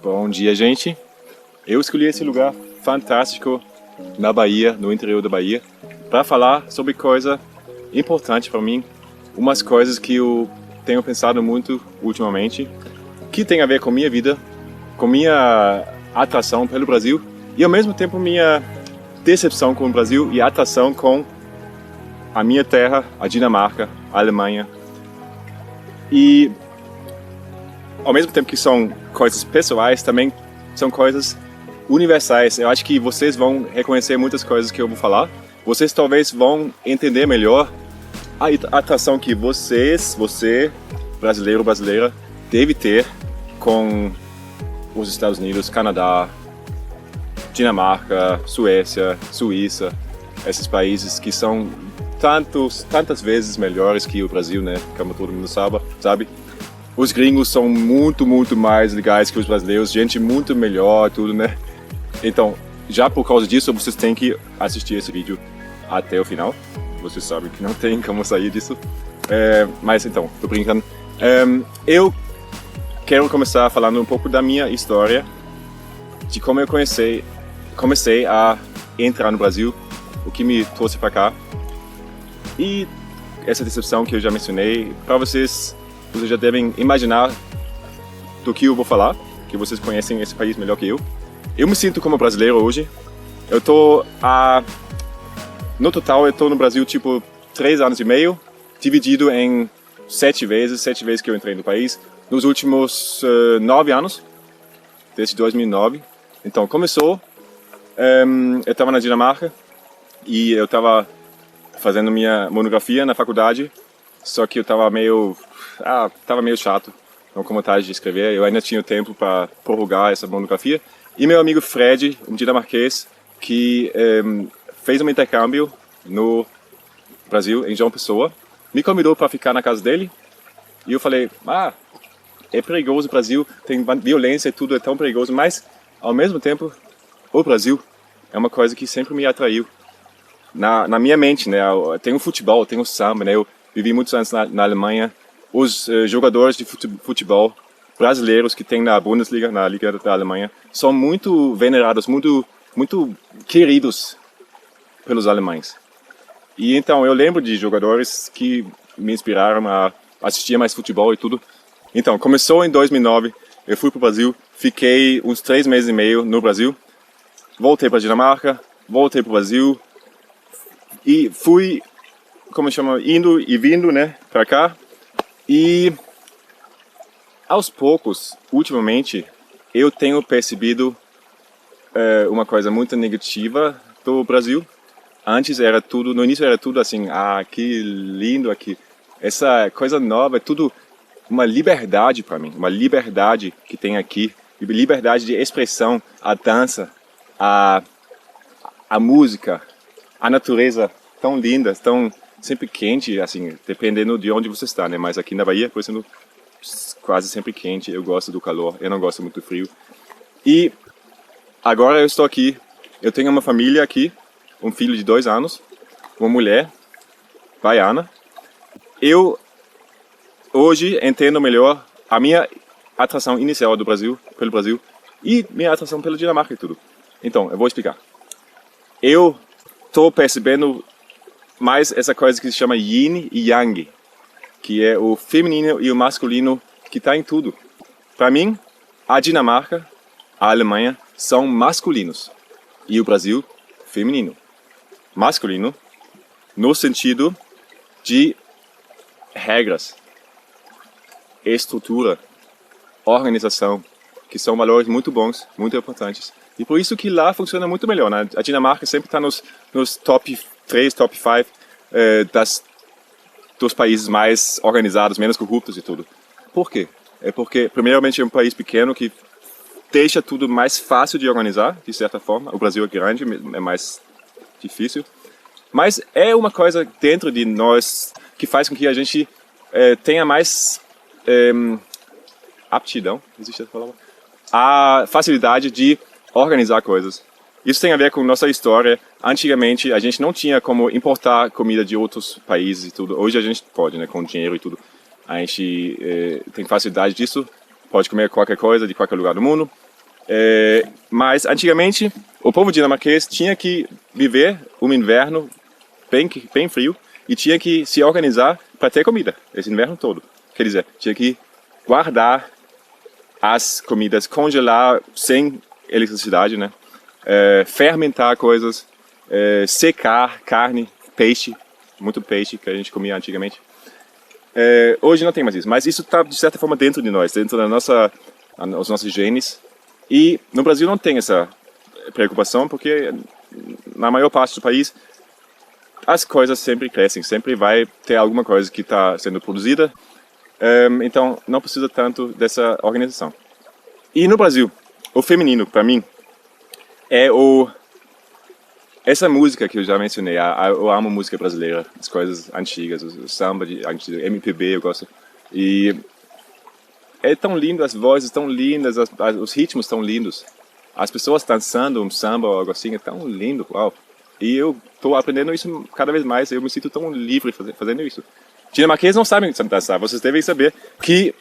Bom dia, gente. Eu escolhi esse lugar fantástico na Bahia, no interior da Bahia, para falar sobre coisa importante para mim, umas coisas que eu tenho pensado muito ultimamente, que tem a ver com minha vida, com minha atração pelo Brasil e ao mesmo tempo minha decepção com o Brasil e atração com a minha terra, a Dinamarca, a Alemanha. E ao mesmo tempo que são coisas pessoais, também são coisas universais. Eu acho que vocês vão reconhecer muitas coisas que eu vou falar. Vocês talvez vão entender melhor a atração que você, brasileiro ou brasileira, deve ter com os Estados Unidos, Canadá, Dinamarca, Suécia, Suíça, esses países que são tantas vezes melhores que o Brasil, né? Como todo mundo sabe. Os gringos são muito mais legais que os brasileiros, gente muito melhor, tudo, né? Então, já por causa disso, vocês têm que assistir esse vídeo até o final. Vocês sabem que não tem como sair disso. Mas então, tô brincando. Eu quero começar falando um pouco da minha história, de como eu comecei a entrar no Brasil, o que me trouxe para cá. E essa decepção que eu já mencionei, para vocês já devem imaginar do que eu vou falar, que vocês conhecem esse país melhor que eu. Eu me sinto como brasileiro hoje. No total, eu tô no Brasil tipo 3 anos e meio, dividido em 7 vezes que eu entrei no país, nos últimos 9 anos, desde 2009. Então, começou, eu estava na Dinamarca e eu estava fazendo minha monografia na faculdade, só que eu estava meio chato, não com vontade de escrever. Eu ainda tinha tempo para prorrogar essa monografia. E meu amigo Fred, um dinamarquês, que fez um intercâmbio no Brasil, em João Pessoa, me convidou para ficar na casa dele. E eu falei, é perigoso o Brasil, tem violência e tudo é tão perigoso, mas ao mesmo tempo, o Brasil é uma coisa que sempre me atraiu. Na minha mente, né? Tem o futebol, tem o samba, né? Eu vivi muitos anos na Alemanha. Os jogadores de futebol brasileiros que tem na Bundesliga, na Liga da Alemanha, são muito venerados, muito queridos pelos alemães. E então eu lembro de jogadores que me inspiraram a assistir mais futebol e tudo. Então, começou em 2009, eu fui para o Brasil, fiquei uns 3 meses e meio no Brasil, voltei para a Dinamarca, voltei para o Brasil e fui, indo e vindo, né, para cá. E aos poucos, ultimamente, eu tenho percebido uma coisa muito negativa do Brasil. No início era tudo assim, que lindo aqui. Essa coisa nova é tudo uma liberdade para mim, uma liberdade que tem aqui, liberdade de expressão, a dança, a música, a natureza tão linda, tão sempre quente, assim, dependendo de onde você está, né? Mas aqui na Bahia, por exemplo, quase sempre quente. Eu gosto do calor, eu não gosto muito do frio. E agora eu estou aqui, eu tenho uma família aqui, um filho de 2 anos, uma mulher baiana. Eu hoje entendo melhor a minha atração inicial pelo Brasil e minha atração pela Dinamarca e tudo. Então, eu vou explicar. Eu estou percebendo mais essa coisa que se chama Yin e Yang, que é o feminino e o masculino que está em tudo. Para mim, a Dinamarca, a Alemanha são masculinos e o Brasil feminino. Masculino no sentido de regras, estrutura, organização, que são valores muito bons, muito importantes. E por isso que lá funciona muito melhor, né? A Dinamarca sempre está nos top 3, top 5 dos países mais organizados, menos corruptos e tudo. Por quê? É porque, primeiramente, é um país pequeno que deixa tudo mais fácil de organizar, de certa forma. O Brasil é grande, é mais difícil. Mas é uma coisa dentro de nós que faz com que a gente tenha mais aptidão, existe essa palavra? A facilidade de organizar coisas. Isso tem a ver com nossa história. Antigamente, a gente não tinha como importar comida de outros países e tudo. Hoje a gente pode, né, com dinheiro e tudo. A gente tem facilidade disso, pode comer qualquer coisa de qualquer lugar do mundo. Mas antigamente, o povo dinamarquês tinha que viver um inverno bem frio e tinha que se organizar para ter comida esse inverno todo. Quer dizer, tinha que guardar as comidas, congelar sem eletricidade, né? Fermentar coisas, secar carne, peixe, muito peixe que a gente comia antigamente. Hoje não tem mais isso, mas isso está de certa forma dentro de nós, dentro os nossos genes. E no Brasil não tem essa preocupação, porque na maior parte do país as coisas sempre crescem, sempre vai ter alguma coisa que está sendo produzida, então não precisa tanto dessa organização. E no Brasil, o feminino, para mim, essa música que eu já mencionei. Eu amo música brasileira, as coisas antigas, o samba de antigo, MPB eu gosto. E é tão lindo, as vozes tão lindas, os ritmos tão lindos. As pessoas dançando um samba ou algo assim, é tão lindo, uau. E eu estou aprendendo isso cada vez mais, eu me sinto tão livre fazendo isso. Dinamarqueses não sabem dançar, vocês devem saber que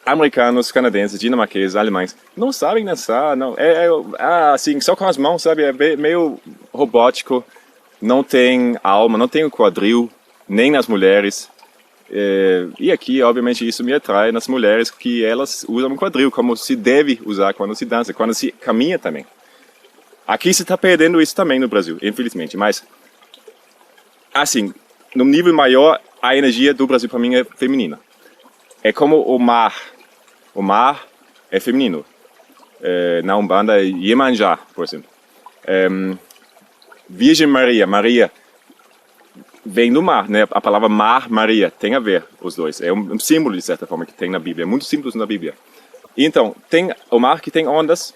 americanos, canadenses, dinamarqueses, alemães não sabem dançar, não. Assim, só com as mãos, sabe? É meio robótico, não tem alma, não tem o quadril, nem nas mulheres. E aqui, obviamente, isso me atrai nas mulheres, que elas usam o quadril como se deve usar quando se dança, quando se caminha também. Aqui se está perdendo isso também no Brasil, infelizmente, mas assim, no nível maior, a energia do Brasil para mim é feminina. É como o mar. O mar é feminino. Na Umbanda, Iemanjá, por exemplo. Virgem Maria, Maria vem do mar, né? A palavra mar, Maria, tem a ver os dois. É um símbolo, de certa forma, que tem na Bíblia. É muito simples na Bíblia. Então, tem o mar que tem ondas.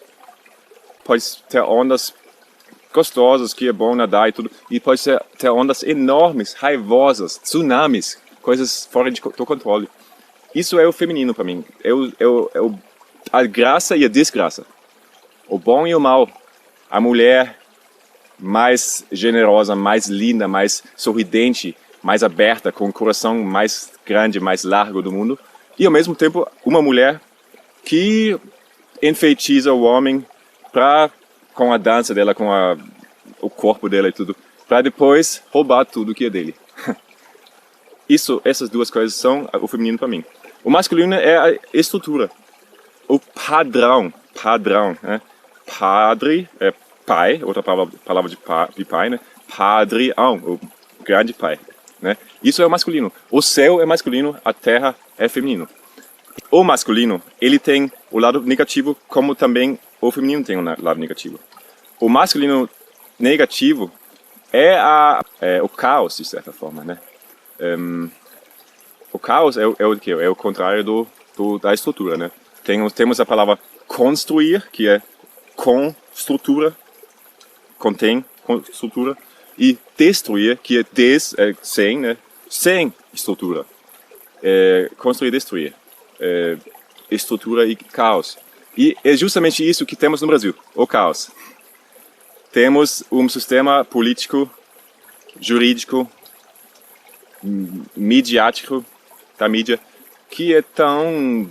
Pode ter ondas gostosas, que é bom nadar e tudo. E pode ter ondas enormes, raivosas, tsunamis, coisas fora do controle. Isso é o feminino para mim. A graça e a desgraça. O bom e o mal. A mulher mais generosa, mais linda, mais sorridente, mais aberta, com o coração mais grande, mais largo do mundo. E ao mesmo tempo, uma mulher que enfeitiça o homem com a dança dela, com o corpo dela e tudo, para depois roubar tudo que é dele. Essas duas coisas são o feminino para mim. O masculino é a estrutura, o padrão, né? Padre é pai, outra palavra de pai, né? Padrião, o grande pai, né? Isso é o masculino. O céu é masculino, a terra é feminino. O masculino, ele tem o lado negativo, como também o feminino tem um lado negativo. O masculino negativo é o caos, de certa forma, né? O caos é o quê? É o contrário da estrutura, né? Temos a palavra construir, que é com estrutura, contém estrutura, e destruir, que é sem, né? Sem estrutura. Construir e destruir. Estrutura e caos. E é justamente isso que temos no Brasil, o caos. Temos um sistema político, jurídico, midiático, da mídia, que é tão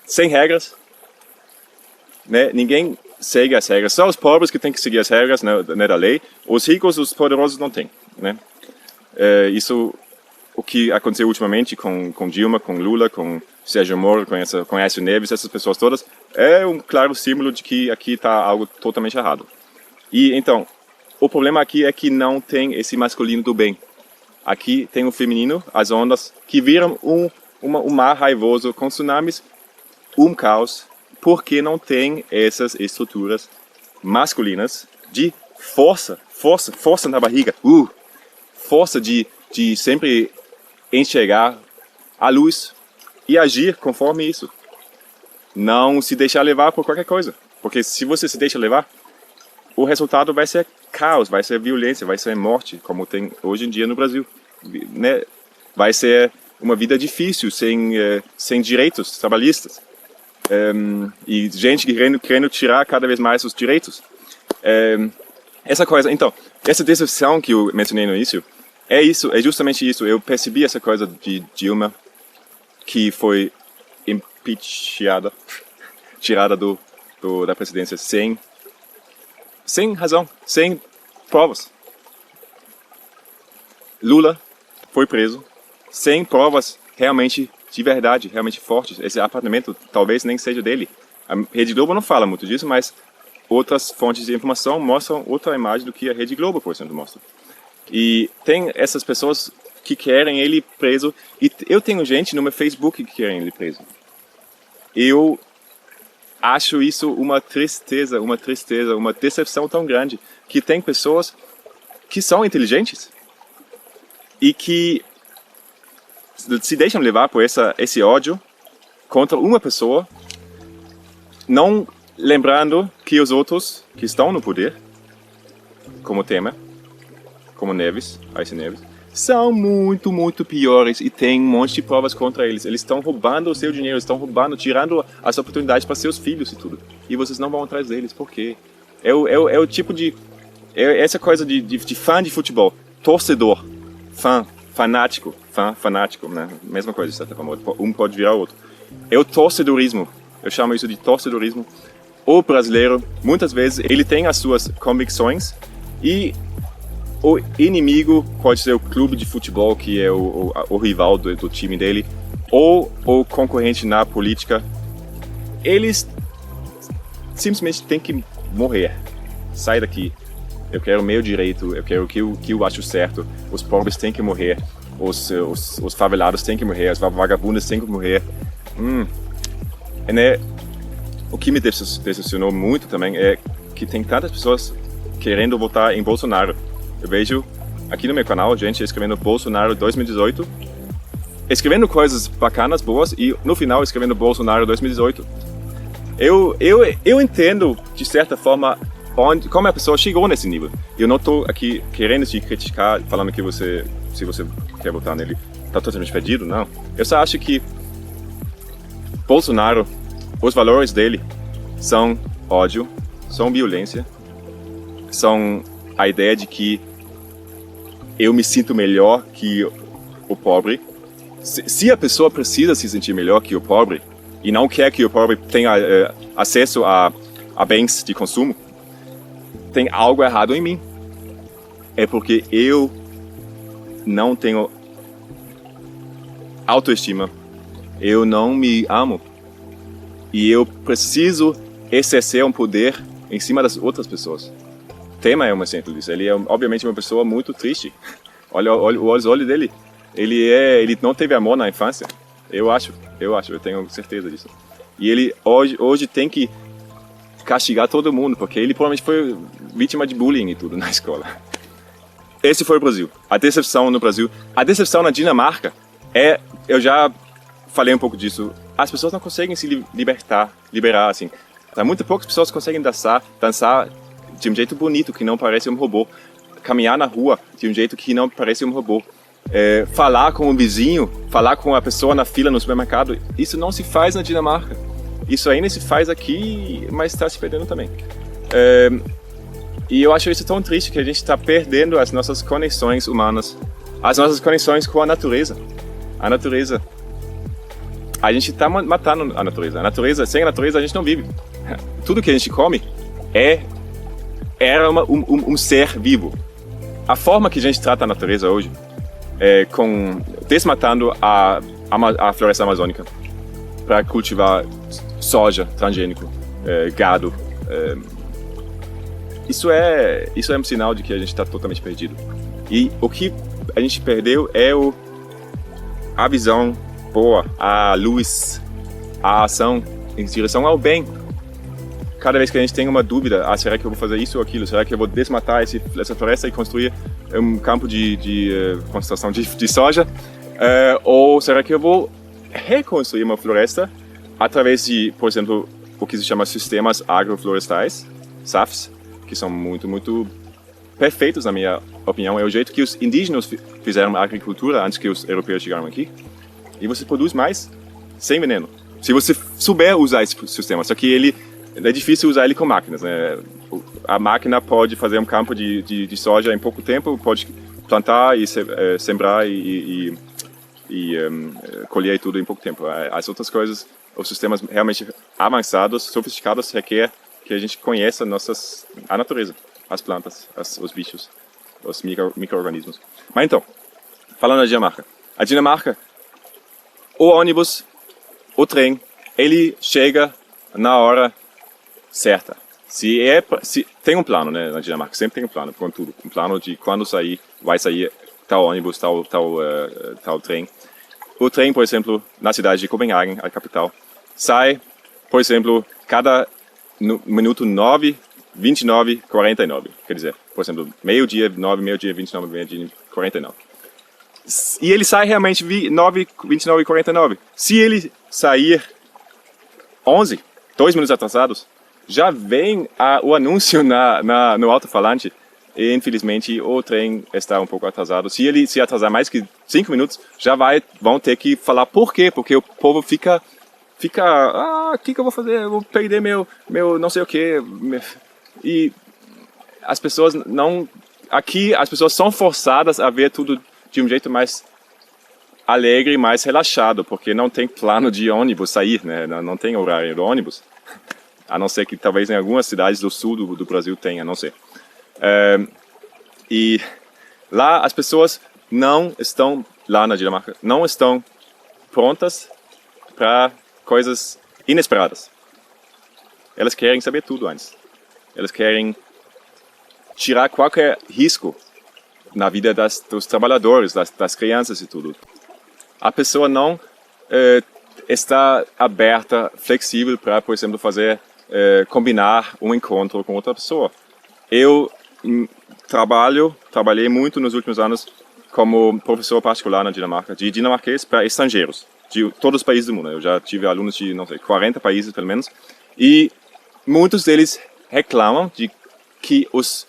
sem regras, né? Ninguém segue as regras, só os pobres que têm que seguir as regras, né, da lei. Os ricos, os poderosos não têm, né? Isso, o que aconteceu ultimamente com Dilma, com Lula, com Sérgio Moro, com Aécio Neves, essas pessoas todas, é um claro símbolo de que aqui está algo totalmente errado. E então, o problema aqui é que não tem esse masculino do bem. Aqui tem o feminino, as ondas, que viram um mar raivoso com tsunamis, um caos, porque não tem essas estruturas masculinas de força na barriga, força de sempre enxergar a luz e agir conforme isso. Não se deixar levar por qualquer coisa, porque se você se deixa levar, o resultado vai ser caos, vai ser violência, vai ser morte, como tem hoje em dia no Brasil, né? Vai ser uma vida difícil, sem direitos trabalhistas. e gente querendo tirar cada vez mais os direitos. Essa coisa, então, essa decepção que eu mencionei no início, é justamente isso. Eu percebi essa coisa de Dilma, que foi impeachada, tirada da presidência sem razão, sem provas. Lula foi preso sem provas realmente de verdade, realmente fortes. Esse apartamento talvez nem seja dele. A Rede Globo não fala muito disso, mas outras fontes de informação mostram outra imagem do que a Rede Globo, por exemplo, mostra. E tem essas pessoas que querem ele preso, e eu tenho gente no meu Facebook que querem ele preso. Eu acho isso uma tristeza, uma decepção tão grande, que tem pessoas que são inteligentes e que se deixam levar por esse ódio contra uma pessoa, não lembrando que os outros que estão no poder, como Temer, como Aécio Neves, são muito, muito piores e tem um monte de provas contra eles. Eles estão roubando o seu dinheiro, estão tirando as oportunidades para seus filhos e tudo. E vocês não vão atrás deles, por quê? É o tipo de... essa coisa de fã de futebol, torcedor, fanático, né? Mesma coisa, de certa forma, um pode virar o outro. É o torcedorismo, eu chamo isso de torcedorismo. O brasileiro, muitas vezes, ele tem as suas convicções e o inimigo pode ser o clube de futebol, que é o rival do time dele, ou o concorrente na política. Eles simplesmente têm que morrer. Sai daqui. Eu quero o meu direito, eu quero o que eu acho certo. Os pobres têm que morrer. Os favelados têm que morrer. As vagabundas têm que morrer. Né? O que me decepcionou muito também é que tem tantas pessoas querendo votar em Bolsonaro. Eu vejo aqui no meu canal gente escrevendo Bolsonaro 2018, escrevendo coisas bacanas, boas, e no final escrevendo Bolsonaro 2018. Eu entendo, de certa forma, como a pessoa chegou nesse nível. Eu não estou aqui querendo te criticar, falando que se você quer votar nele, está totalmente perdido, não. Eu só acho que Bolsonaro, os valores dele são ódio, são violência, são a ideia de que eu me sinto melhor que o pobre. Se a pessoa precisa se sentir melhor que o pobre e não quer que o pobre tenha acesso a bens de consumo, tem algo errado em mim. É porque eu não tenho autoestima, eu não me amo e eu preciso exercer um poder em cima das outras pessoas. Temer é um exemplo disso. Ele é obviamente uma pessoa muito triste. Olha os olhos dele. Ele não teve amor na infância. Eu tenho certeza disso. E ele hoje tem que castigar todo mundo, porque ele provavelmente foi vítima de bullying e tudo na escola. Esse foi o Brasil. A decepção no Brasil. A decepção na Dinamarca eu já falei um pouco disso. As pessoas não conseguem se liberar assim. Muito poucas pessoas conseguem dançar de um jeito bonito, que não parece um robô. Caminhar na rua de um jeito que não parece um robô. Falar com o vizinho, falar com a pessoa na fila no supermercado. Isso não se faz na Dinamarca. Isso ainda se faz aqui, mas está se perdendo também. E eu acho isso tão triste, que a gente está perdendo as nossas conexões humanas. As nossas conexões com a natureza. A gente está matando a natureza. Sem a natureza a gente não vive. Tudo que a gente come era um ser vivo. A forma que a gente trata a natureza hoje é desmatando a floresta amazônica para cultivar soja transgênico, gado. Isso é um sinal de que a gente está totalmente perdido. E o que a gente perdeu é a visão boa, a luz, a ação em direção ao bem. Cada vez que a gente tem uma dúvida, será que eu vou fazer isso ou aquilo? Será que eu vou desmatar essa floresta e construir um campo de concentração de soja? Ou será que eu vou reconstruir uma floresta através de, por exemplo, o que se chama sistemas agroflorestais, SAFs, que são muito, muito perfeitos, na minha opinião. É o jeito que os indígenas fizeram a agricultura antes que os europeus chegaram aqui. E você produz mais sem veneno, Se você souber usar esse sistema, só que é difícil usar ele com máquinas, né? A máquina pode fazer um campo de soja em pouco tempo, pode plantar e sembrar e colher tudo em pouco tempo. As outras coisas, os sistemas realmente avançados, sofisticados, requer que a gente conheça a natureza, as plantas, os bichos, os micro-organismos. Mas então, falando da Dinamarca. A Dinamarca, o ônibus, o trem, ele chega na hora certa. Se tem um plano, né, na Dinamarca, sempre tem um plano com tudo. Um plano de quando vai sair tal ônibus, tal trem. O trem, por exemplo, na cidade de Copenhagen, a capital, sai, por exemplo, cada minuto 9, 29, 49. Quer dizer, por exemplo, meio-dia 9, meio-dia 29, meio-dia 49. E ele sai realmente 9, 29 e 49. Se ele sair 11, 2 minutos atrasados, já vem o anúncio no alto-falante. E, infelizmente, o trem está um pouco atrasado. Se ele se atrasar mais que 5 minutos, vão ter que falar por quê. Porque o povo fica o que eu vou fazer? Eu vou perder meu não sei o quê. E as pessoas aqui as pessoas são forçadas a ver tudo de um jeito mais alegre, mais relaxado, porque não tem plano de ônibus sair, né? Não tem horário do ônibus. A não ser que talvez em algumas cidades do sul do Brasil tenha, não sei. E lá as pessoas lá na Dinamarca, não estão prontas para coisas inesperadas. Elas querem saber tudo antes. Elas querem tirar qualquer risco na vida dos trabalhadores, das crianças e tudo. A pessoa não está aberta, flexível para, por exemplo, combinar um encontro com outra pessoa. Eu trabalhei muito nos últimos anos como professor particular na Dinamarca, de dinamarquês para estrangeiros, de todos os países do mundo. Eu já tive alunos de, não sei, 40 países pelo menos, e muitos deles reclamam de que os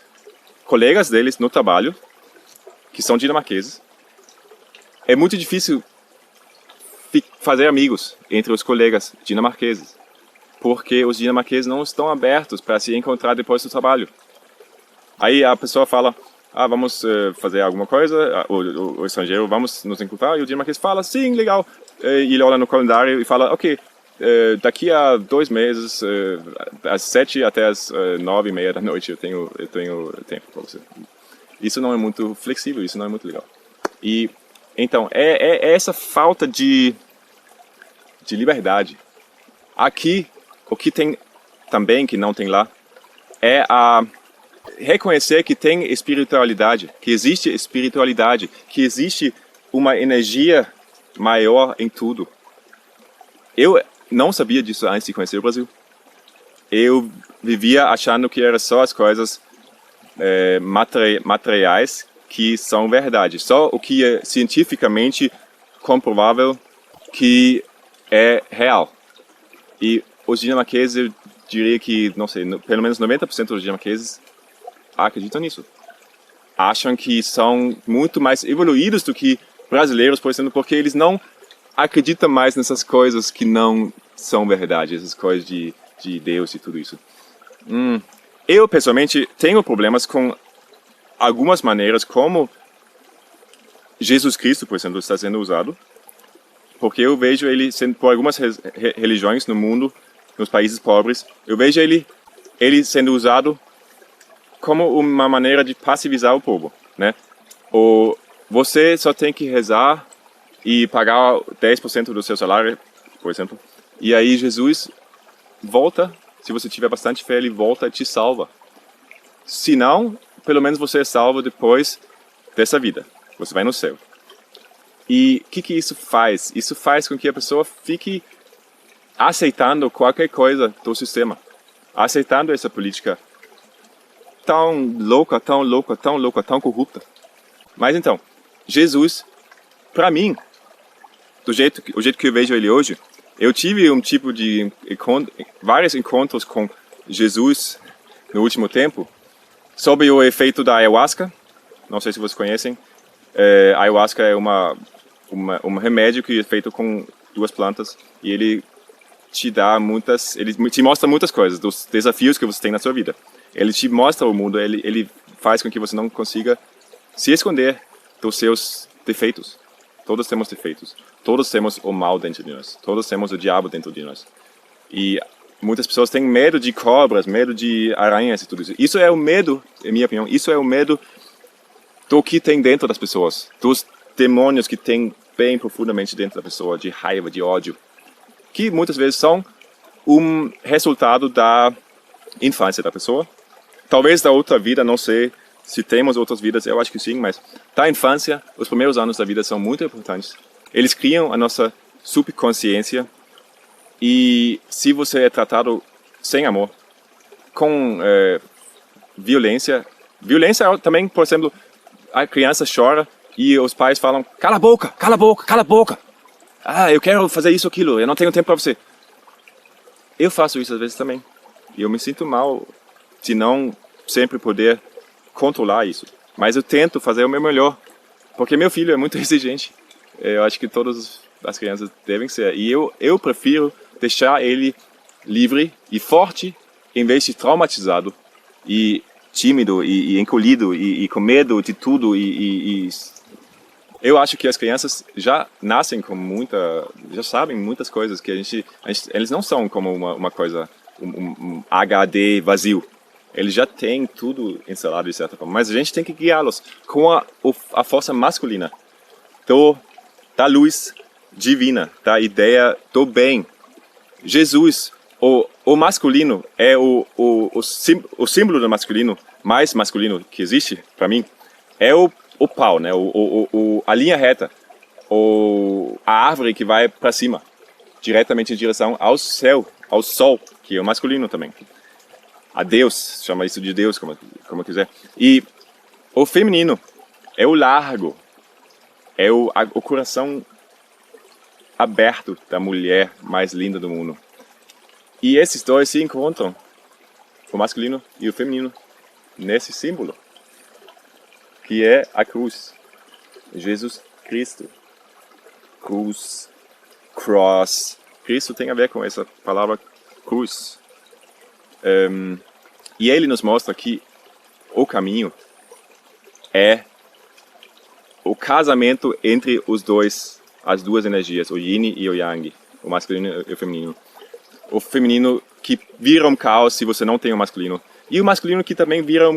colegas deles no trabalho, que são dinamarqueses, é muito difícil fazer amigos entre os colegas dinamarqueses, porque os dinamarqueses não estão abertos para se encontrar depois do trabalho. Aí a pessoa fala, vamos fazer alguma coisa, o estrangeiro, vamos nos encontrar, e o dinamarquês fala, sim, legal, e ele olha no calendário e fala, ok, daqui a 2 meses, às 7 até às 9:30 da noite, eu tenho tempo para você. Isso não é muito flexível, isso não é muito legal. E então, é essa falta de liberdade. Aqui, o que tem também, que não tem lá, é reconhecer que tem espiritualidade, que existe espiritualidade, que existe uma energia maior em tudo. Eu não sabia disso antes de conhecer o Brasil. Eu vivia achando que eram só as coisas materiais que são verdade. Só o que é cientificamente comprovável que é real. E os dinamarqueses, eu diria que, não sei, pelo menos 90% dos dinamarqueses acreditam nisso. Acham que são muito mais evoluídos do que brasileiros, por exemplo, porque eles não acreditam mais nessas coisas que não são verdade, essas coisas de Deus e tudo isso. Eu, pessoalmente, tenho problemas com algumas maneiras como Jesus Cristo, por exemplo, está sendo usado, porque eu vejo ele sendo, por algumas religiões no mundo, nos países pobres, eu vejo ele sendo usado como uma maneira de passivizar o povo, né? Você só tem que rezar e pagar 10% do seu salário, por exemplo, e aí Jesus volta, se você tiver bastante fé, ele volta e te salva. Se não, pelo menos você é salvo depois dessa vida. Você vai no céu. E o que isso faz? Isso faz com que a pessoa fique aceitando qualquer coisa do sistema. Aceitando essa política tão louca, tão louca, tão louca, tão corrupta. Mas então, Jesus, para mim, o jeito que eu vejo ele hoje, eu tive um tipo de vários encontros com Jesus no último tempo, sob o efeito da ayahuasca. Não sei se vocês conhecem. Ayahuasca é um remédio que é feito com 2 plantas e ele te dá ele te mostra muitas coisas, dos desafios que você tem na sua vida. Ele te mostra o mundo, ele faz com que você não consiga se esconder dos seus defeitos. Todos temos defeitos. Todos temos o mal dentro de nós. Todos temos o diabo dentro de nós. E muitas pessoas têm medo de cobras, medo de aranhas e tudo isso. Isso é o medo, em minha opinião, isso é o medo do que tem dentro das pessoas. Dos demônios que tem bem profundamente dentro da pessoa, de raiva, de ódio. Que muitas vezes são um resultado da infância da pessoa. Talvez da outra vida, não sei se temos outras vidas, eu acho que sim, mas da infância, os primeiros anos da vida são muito importantes. Eles criam a nossa subconsciência e se você é tratado sem amor, com violência também, por exemplo, a criança chora e os pais falam, cala a boca, cala a boca, cala a boca. Ah, eu quero fazer isso, aquilo, eu não tenho tempo para você. Eu faço isso às vezes também. E eu me sinto mal de não sempre poder controlar isso. Mas eu tento fazer o meu melhor. Porque meu filho é muito exigente. Eu acho que todas as crianças devem ser. E eu prefiro deixar ele livre e forte, em vez de traumatizado e tímido e encolhido e com medo de tudo. Eu acho que as crianças já nascem com já sabem muitas coisas que eles não são como uma coisa, um HD vazio. Eles já têm tudo instalado de certa forma, mas a gente tem que guiá-los com a força masculina, da luz divina, da ideia do bem. Jesus, o masculino é o símbolo do masculino, mais masculino que existe para mim, é o pau, né? A linha reta, a árvore que vai para cima, diretamente em direção ao céu, ao sol, que é o masculino também. A Deus, chama isso de Deus, como quiser. E o feminino é o largo, é o coração aberto da mulher mais linda do mundo. E esses dois se encontram, o masculino e o feminino, nesse símbolo, que é a cruz. Jesus Cristo. Cruz, cross. Cristo tem a ver com essa palavra cruz. E ele nos mostra que o caminho é o casamento entre as duas energias, o yin e o yang, o masculino e o feminino. O feminino que vira um caos se você não tem o masculino. E o masculino que também vira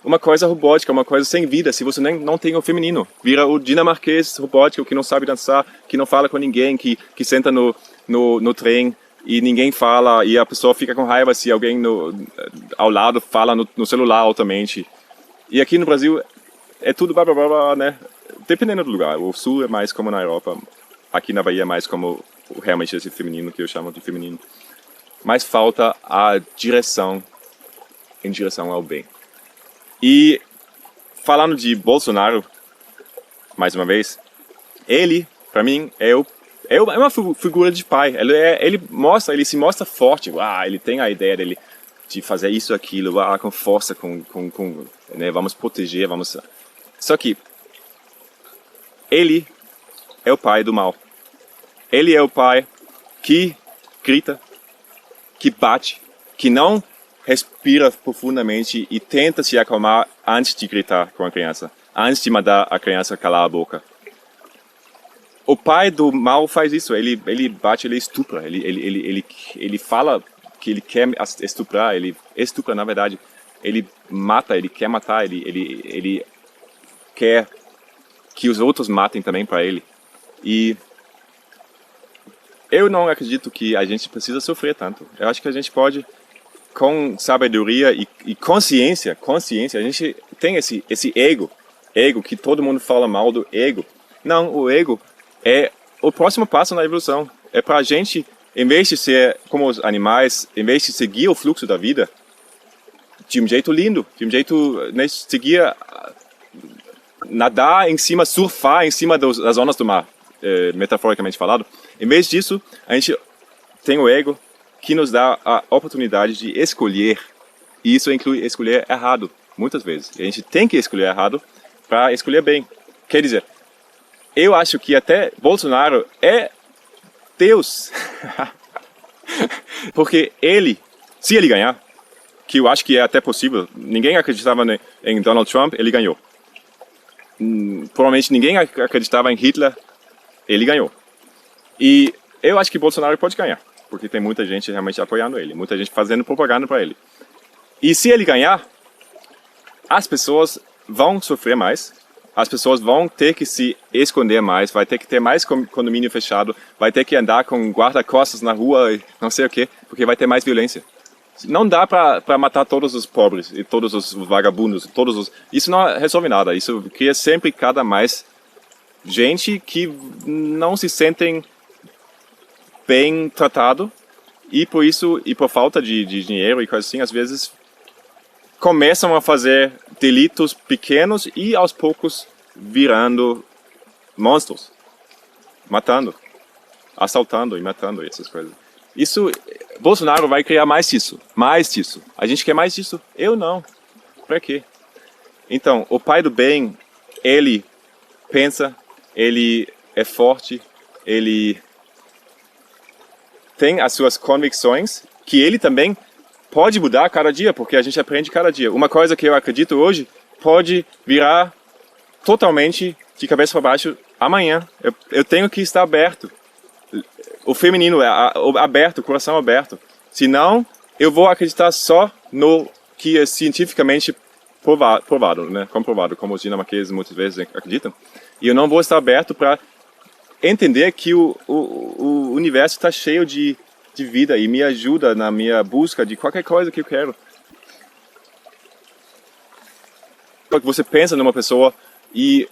uma coisa robótica, uma coisa sem vida, se você não tem o feminino. Vira o dinamarquês robótico que não sabe dançar, que não fala com ninguém, que senta no trem e ninguém fala, e a pessoa fica com raiva se alguém ao lado fala no celular altamente. E aqui no Brasil é tudo blá blá blá blá, né? Dependendo do lugar. O sul é mais como na Europa, aqui na Bahia é mais como realmente esse feminino que eu chamo de feminino. Mas falta a direção em direção ao bem. E falando de Bolsonaro, mais uma vez, ele, para mim, é uma figura de pai. Ele se mostra forte. Ele tem a ideia dele de fazer isso, aquilo, com força, né, vamos proteger, vamos. Só que ele é o pai do mal. Ele é o pai que grita, que bate, que não respira profundamente e tenta se acalmar antes de gritar com a criança, antes de mandar a criança calar a boca. O pai do mal faz isso, ele bate, ele estupra, ele fala que ele quer estuprar, ele estupra na verdade, ele mata, ele quer matar, ele quer que os outros matem também para ele. E eu não acredito que a gente precisa sofrer tanto. Eu acho que a gente pode, com sabedoria e consciência, a gente tem esse ego que todo mundo fala mal do ego. Não, o ego é o próximo passo na evolução. É para a gente, em vez de ser como os animais, em vez de seguir o fluxo da vida, de um jeito lindo, de um jeito, né, seguir, nadar em cima, surfar em cima das ondas do mar, metaforicamente falado. Em vez disso, a gente tem o ego que nos dá a oportunidade de escolher. E isso inclui escolher errado, muitas vezes. E a gente tem que escolher errado para escolher bem. Quer dizer, eu acho que até Bolsonaro é Deus. Porque ele, se ele ganhar, que eu acho que é até possível, ninguém acreditava em Donald Trump, ele ganhou. Provavelmente ninguém acreditava em Hitler, ele ganhou. E eu acho que Bolsonaro pode ganhar, porque tem muita gente realmente apoiando ele, muita gente fazendo propaganda para ele. E se ele ganhar, as pessoas vão sofrer mais, as pessoas vão ter que se esconder mais, vai ter que ter mais condomínio fechado, vai ter que andar com guarda-costas na rua, não sei o quê, porque vai ter mais violência. Não dá para matar todos os pobres e todos os vagabundos, isso não resolve nada, isso cria sempre cada mais gente que não se sentem bem tratado e por isso, e por falta de dinheiro e coisas assim, às vezes começam a fazer delitos pequenos e aos poucos virando monstros, matando, assaltando e matando essas coisas. Isso, Bolsonaro vai criar mais disso. A gente quer mais disso? Eu não. Pra quê? Então, o pai do bem, ele pensa, ele é forte, ele tem as suas convicções, que ele também pode mudar cada dia, porque a gente aprende cada dia. Uma coisa que eu acredito hoje pode virar totalmente de cabeça para baixo amanhã. Eu tenho que estar aberto. O feminino é aberto, o coração aberto. Senão, eu vou acreditar só no que é cientificamente provado, né? Comprovado, como os dinamarqueses muitas vezes acreditam. E eu não vou estar aberto para entender que o universo está cheio de vida e me ajuda na minha busca de qualquer coisa que eu quero. Você pensa numa pessoa e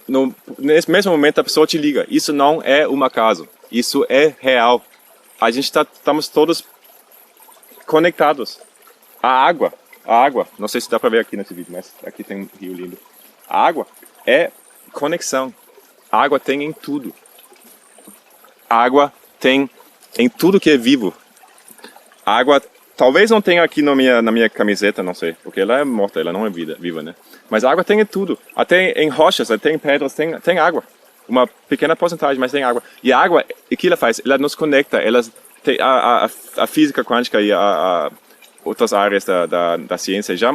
nesse mesmo momento a pessoa te liga. Isso não é um acaso. Isso é real. A gente estamos todos conectados. A água, não sei se dá para ver aqui nesse vídeo, mas aqui tem um rio lindo. A água é conexão. A água tem em tudo. A água tem em tudo que é vivo. A água talvez não tenha aqui na minha camiseta, não sei, porque ela é morta, ela não é viva, né? Mas a água tem em tudo. Até em rochas, até em pedras, tem água. Uma pequena porcentagem, mas tem água. E a água, o que ela faz? Ela nos conecta. A física quântica e outras áreas da ciência já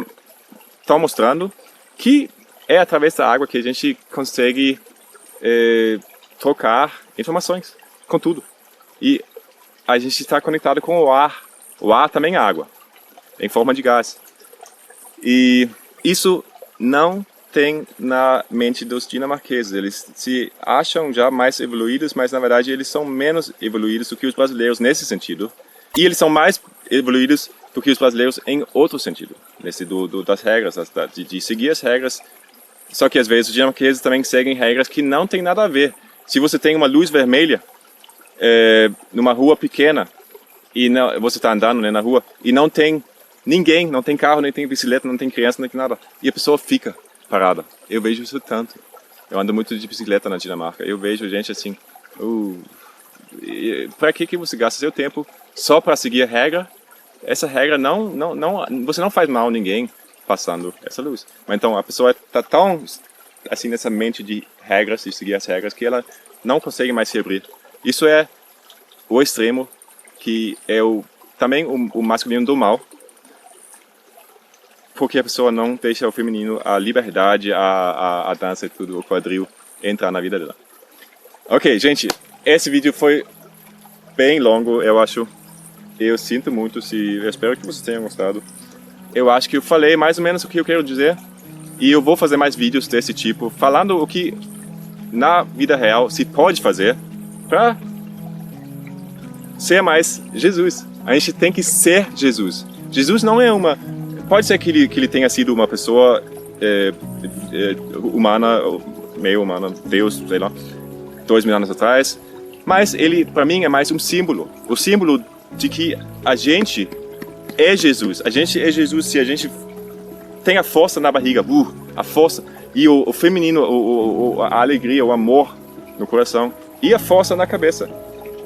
estão mostrando que é através da água que a gente consegue trocar informações com tudo. E a gente está conectado com o ar. O ar também é água, em forma de gás. E isso não tem na mente dos dinamarqueses. Eles se acham já mais evoluídos, mas na verdade eles são menos evoluídos do que os brasileiros nesse sentido. E eles são mais evoluídos do que os brasileiros em outro sentido, nesse das regras, de seguir as regras. Só que às vezes os dinamarqueses também seguem regras que não tem nada a ver. Se você tem uma luz vermelha numa rua pequena, e você está andando, né, na rua, e não tem ninguém, não tem carro, nem tem bicicleta, não tem criança, nem tem nada, e a pessoa fica parada. Eu vejo isso tanto. Eu ando muito de bicicleta na Dinamarca. Eu vejo gente assim, para que você gasta seu tempo só para seguir a regra? Essa regra você não faz mal a ninguém passando essa luz. Mas então a pessoa está tão assim nessa mente de regras, de seguir as regras, que ela não consegue mais se abrir. Isso é o extremo, que é também o masculino do mal, porque a pessoa não deixa o feminino, a liberdade, a dança e tudo, o quadril, entrar na vida dela. Ok, gente, esse vídeo foi bem longo, eu acho. Eu sinto muito, eu espero que vocês tenham gostado. Eu acho que eu falei mais ou menos o que eu quero dizer, e eu vou fazer mais vídeos desse tipo, falando o que na vida real se pode fazer para ser mais Jesus. A gente tem que ser Jesus. Jesus não é pode ser que ele tenha sido uma pessoa humana, meio humana, Deus, sei lá, 2000 anos atrás. Mas ele, para mim, é mais um símbolo. O símbolo de que a gente é Jesus. A gente é Jesus se a gente tem a força na barriga, a força. E o feminino, a alegria, o amor no coração. E a força na cabeça.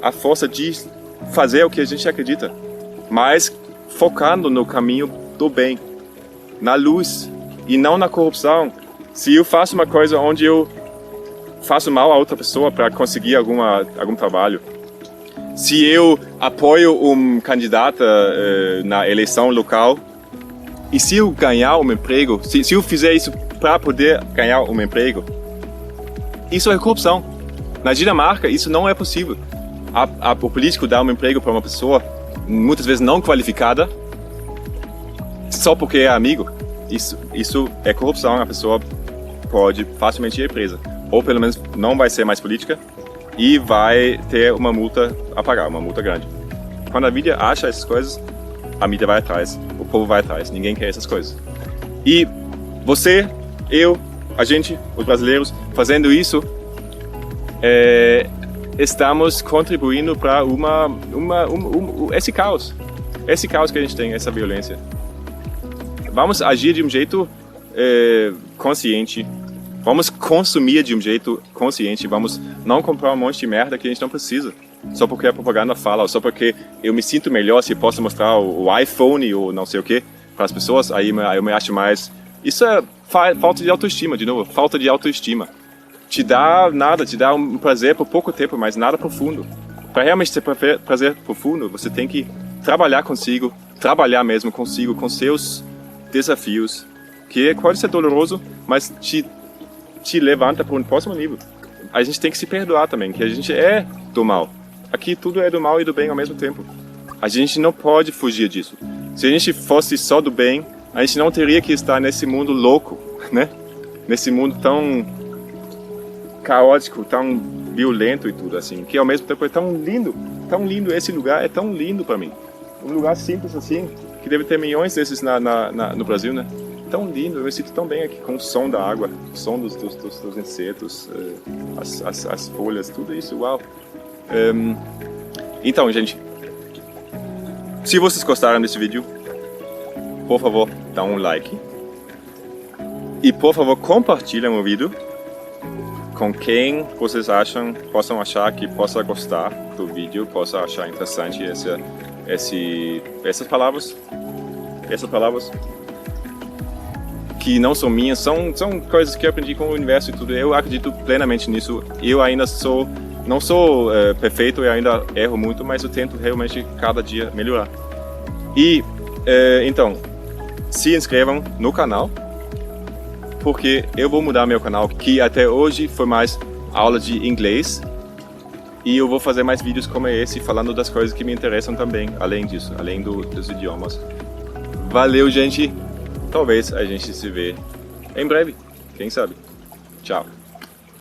A força de fazer o que a gente acredita. Mas focando no caminho do bem, na luz e não na corrupção. Se eu faço uma coisa onde eu faço mal a outra pessoa para conseguir algum trabalho, Se eu apoio um candidato na eleição local e se eu ganhar um emprego, se eu fizer isso para poder ganhar um emprego, isso é corrupção. Na Dinamarca, isso não é possível. O político dá um emprego para uma pessoa, muitas vezes não qualificada, só porque é amigo. Isso é corrupção, a pessoa pode facilmente ir presa. Ou pelo menos não vai ser mais política e vai ter uma multa a pagar, uma multa grande. Quando a mídia acha essas coisas, a mídia vai atrás, o povo vai atrás, ninguém quer essas coisas. E você, eu, a gente, os brasileiros, fazendo isso, estamos contribuindo para esse caos que a gente tem, essa violência. Vamos agir de um jeito consciente, vamos consumir de um jeito consciente, vamos não comprar um monte de merda que a gente não precisa, só porque a propaganda fala, ou só porque eu me sinto melhor se posso mostrar o iPhone ou não sei o que para as pessoas, aí eu me acho mais... Isso é falta de autoestima, de novo, falta de autoestima. Te dá nada, te dá um prazer por pouco tempo, mas nada profundo. Para realmente ter prazer profundo, você tem que trabalhar consigo, trabalhar mesmo consigo, com seus desafios, que pode ser doloroso, mas te levanta para um próximo nível. A gente tem que se perdoar também, que a gente é do mal. Aqui tudo é do mal e do bem ao mesmo tempo. A gente não pode fugir disso. Se a gente fosse só do bem, a gente não teria que estar nesse mundo louco, né? Nesse mundo tão caótico, tão violento e tudo assim, que ao mesmo tempo é tão lindo esse lugar, é tão lindo para mim. Um lugar simples assim, que deve ter milhões desses no Brasil, né? Tão lindo, eu me sinto tão bem aqui com o som da água, o som dos insetos, as folhas, tudo isso, uau. Então, gente, se vocês gostaram desse vídeo, por favor, dá um like. E por favor, compartilhem o vídeo com quem vocês possam achar que possa gostar do vídeo, possa achar interessante essas palavras que não são minhas, são coisas que eu aprendi com o universo e tudo. Eu acredito plenamente nisso. Eu ainda não sou perfeito, eu ainda erro muito, mas eu tento realmente cada dia melhorar. E então, se inscrevam no canal, porque eu vou mudar meu canal, que até hoje foi mais aula de inglês, e eu vou fazer mais vídeos como esse, falando das coisas que me interessam também, além disso, além dos idiomas. Valeu, gente! Talvez a gente se vê em breve, quem sabe? Tchau!